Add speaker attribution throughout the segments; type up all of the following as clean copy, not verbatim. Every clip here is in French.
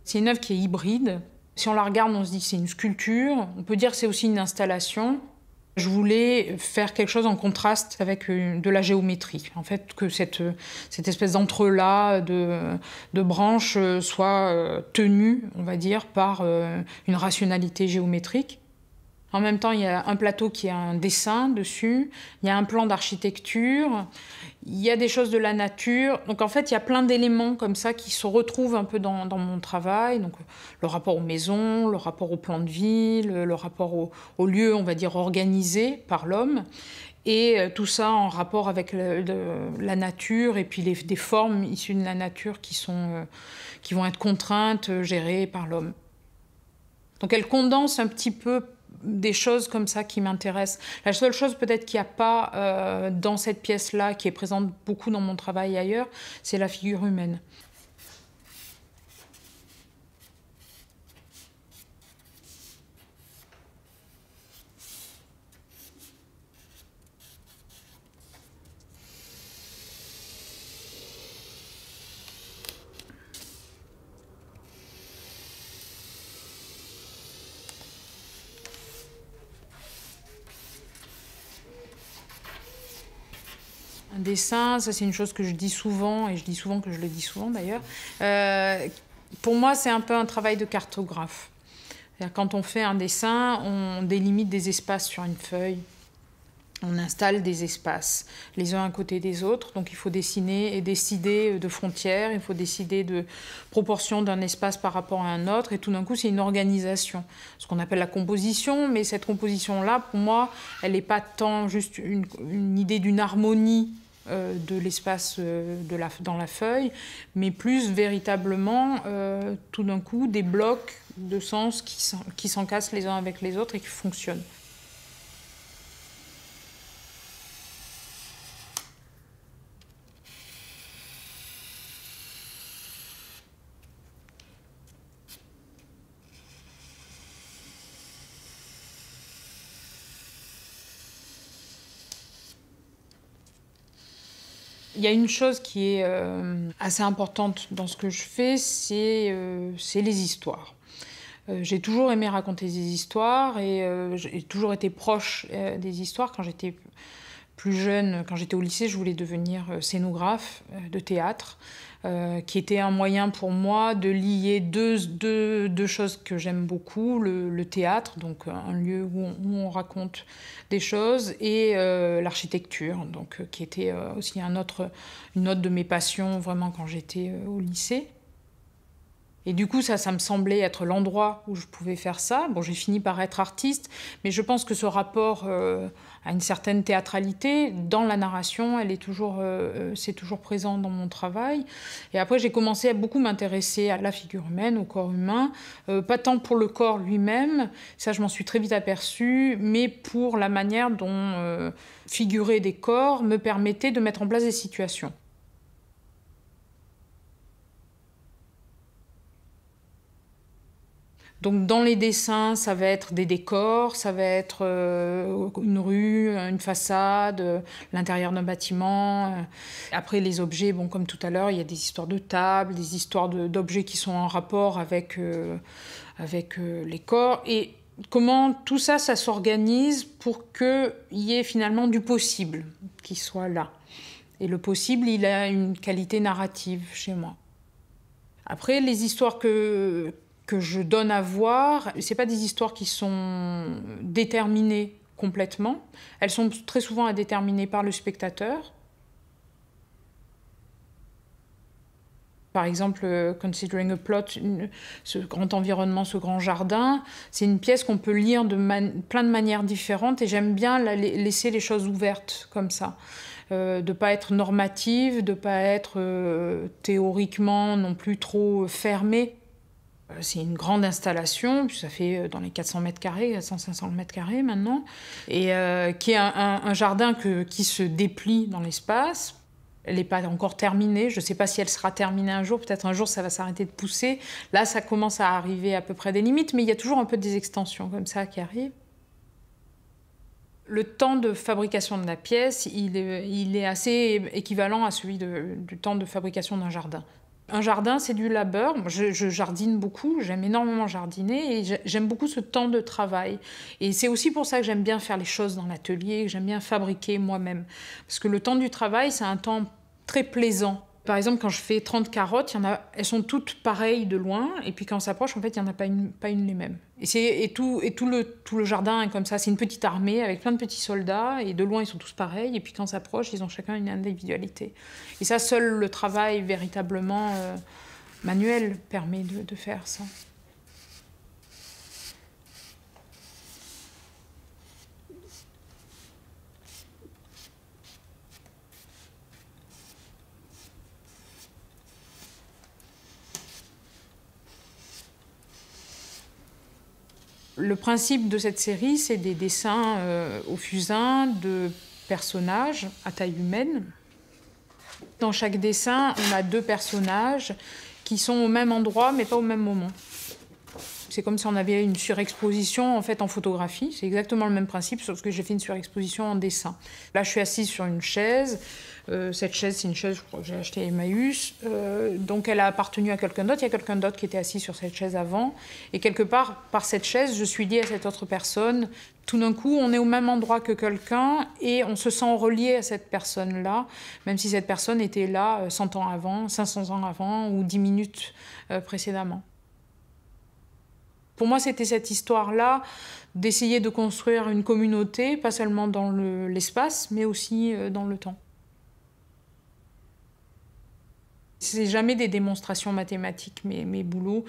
Speaker 1: C'est une œuvre qui est hybride. Si on la regarde, on se dit que c'est une sculpture. On peut dire que c'est aussi une installation. Je voulais faire quelque chose en contraste avec de la géométrie. En fait, que cette espèce d'entrelac de branches soit tenue, on va dire, par une rationalité géométrique. En même temps, il y a un plateau qui a un dessin dessus, il y a un plan d'architecture, il y a des choses de la nature. Donc en fait, il y a plein d'éléments comme ça qui se retrouvent un peu dans mon travail. Donc le rapport aux maisons, le rapport au plan de ville, le rapport au lieu, on va dire, organisé par l'homme. Et tout ça en rapport avec la nature et puis des formes issues de la nature qui vont être contraintes, gérées par l'homme. Donc elle condense un petit peu des choses comme ça qui m'intéressent. La seule chose peut-être qu'il n'y a pas dans cette pièce-là, qui est présente beaucoup dans mon travail ailleurs, c'est la figure humaine. Un dessin, ça c'est une chose que je dis souvent, et je dis souvent que je le dis souvent d'ailleurs. Pour moi, c'est un peu un travail de cartographe. Quand on fait un dessin, on délimite des espaces sur une feuille. On installe des espaces, les uns à côté des autres. Donc il faut dessiner et décider de frontières, il faut décider de proportion d'un espace par rapport à un autre. Et tout d'un coup, c'est une organisation, ce qu'on appelle la composition. Mais cette composition-là, pour moi, elle n'est pas tant juste une idée d'une harmonie de l'espace dans la feuille, mais plus véritablement, tout d'un coup, des blocs de sens qui s'encassent les uns avec les autres et qui fonctionnent. Il y a une chose qui est assez importante dans ce que je fais, c'est les histoires. J'ai toujours aimé raconter des histoires et j'ai toujours été proche des histoires. Quand j'étais plus jeune, quand j'étais au lycée, je voulais devenir scénographe de théâtre, qui était un moyen pour moi de lier deux choses que j'aime beaucoup, le théâtre, donc un lieu où on raconte des choses, et l'architecture, donc qui était aussi une autre de mes passions vraiment quand j'étais au lycée. Et du coup, ça me semblait être l'endroit où je pouvais faire ça. Bon, j'ai fini par être artiste, mais je pense que ce rapport à une certaine théâtralité, dans la narration, c'est toujours présent dans mon travail. Et après, j'ai commencé à beaucoup m'intéresser à la figure humaine, au corps humain, pas tant pour le corps lui-même, ça je m'en suis très vite aperçue, mais pour la manière dont figurer des corps me permettait de mettre en place des situations. Donc dans les dessins, ça va être des décors, ça va être une rue, une façade, l'intérieur d'un bâtiment. Après les objets, bon, comme tout à l'heure, il y a des histoires de tables, des histoires d'objets qui sont en rapport avec les corps. Et comment tout ça, ça s'organise pour qu'il y ait finalement du possible qui soit là. Et le possible, il a une qualité narrative chez moi. Après, les histoires que je donne à voir, ce pas des histoires qui sont déterminées complètement. Elles sont très souvent indéterminées par le spectateur. Par exemple, Considering a Plot, ce grand environnement, ce grand jardin, c'est une pièce qu'on peut lire de plein de manières différentes et j'aime bien laisser les choses ouvertes comme ça. De ne pas être normative, de ne pas être théoriquement non plus trop fermée. C'est une grande installation, puis ça fait dans les 400 mètres carrés, 400-500 mètres carrés maintenant, et qui est un jardin qui se déplie dans l'espace. Elle n'est pas encore terminée, je ne sais pas si elle sera terminée un jour, peut-être un jour ça va s'arrêter de pousser. Là, ça commence à arriver à peu près des limites, mais il y a toujours un peu des extensions comme ça qui arrivent. Le temps de fabrication de la pièce, il est assez équivalent à celui du temps de fabrication d'un jardin. Un jardin, c'est du labeur. Moi, je jardine beaucoup, j'aime énormément jardiner et j'aime beaucoup ce temps de travail. Et c'est aussi pour ça que j'aime bien faire les choses dans l'atelier, que j'aime bien fabriquer moi-même. Parce que le temps du travail, c'est un temps très plaisant. Par exemple, quand je fais 30 carottes, elles sont toutes pareilles de loin, et puis quand on s'approche, en fait, il n'y en a pas une les mêmes. Et tout le jardin est comme ça, c'est une petite armée avec plein de petits soldats, et de loin, ils sont tous pareils, et puis quand on s'approche, ils ont chacun une individualité. Et ça, seul le travail véritablement manuel permet de faire ça. Le principe de cette série, c'est des dessins au fusain de personnages à taille humaine. Dans chaque dessin, on a 2 personnages qui sont au même endroit, mais pas au même moment. C'est comme si on avait une surexposition en fait en photographie. C'est exactement le même principe, sauf que j'ai fait une surexposition en dessin. Là, je suis assise sur une chaise. Cette chaise, c'est une chaise, je crois que j'ai achetée à Emmaüs. Donc, elle a appartenu à quelqu'un d'autre. Il y a quelqu'un d'autre qui était assis sur cette chaise avant. Et quelque part, par cette chaise, je suis liée à cette autre personne. Tout d'un coup, on est au même endroit que quelqu'un et on se sent relié à cette personne-là, même si cette personne était là 100 ans avant, 500 ans avant ou 10 minutes précédemment. Pour moi, c'était cette histoire-là d'essayer de construire une communauté, pas seulement dans l'espace, mais aussi dans le temps. C'est jamais des démonstrations mathématiques, mes boulots.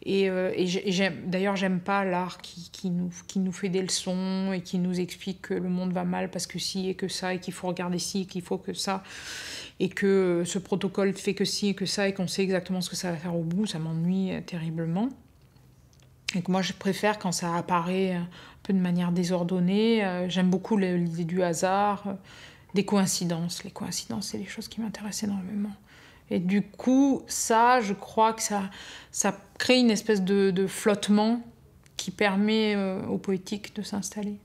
Speaker 1: D'ailleurs, j'aime pas l'art qui nous fait des leçons et qui nous explique que le monde va mal parce que ci et que ça, et qu'il faut regarder ci et qu'il faut que ça, et que ce protocole fait que ci et que ça, et qu'on sait exactement ce que ça va faire au bout. Ça m'ennuie terriblement. Et que moi, je préfère quand ça apparaît un peu de manière désordonnée. J'aime beaucoup l'idée du hasard, des coïncidences. Les coïncidences, c'est les choses qui m'intéressent énormément. Et du coup, ça, je crois que ça crée une espèce de flottement qui permet au poétique de s'installer.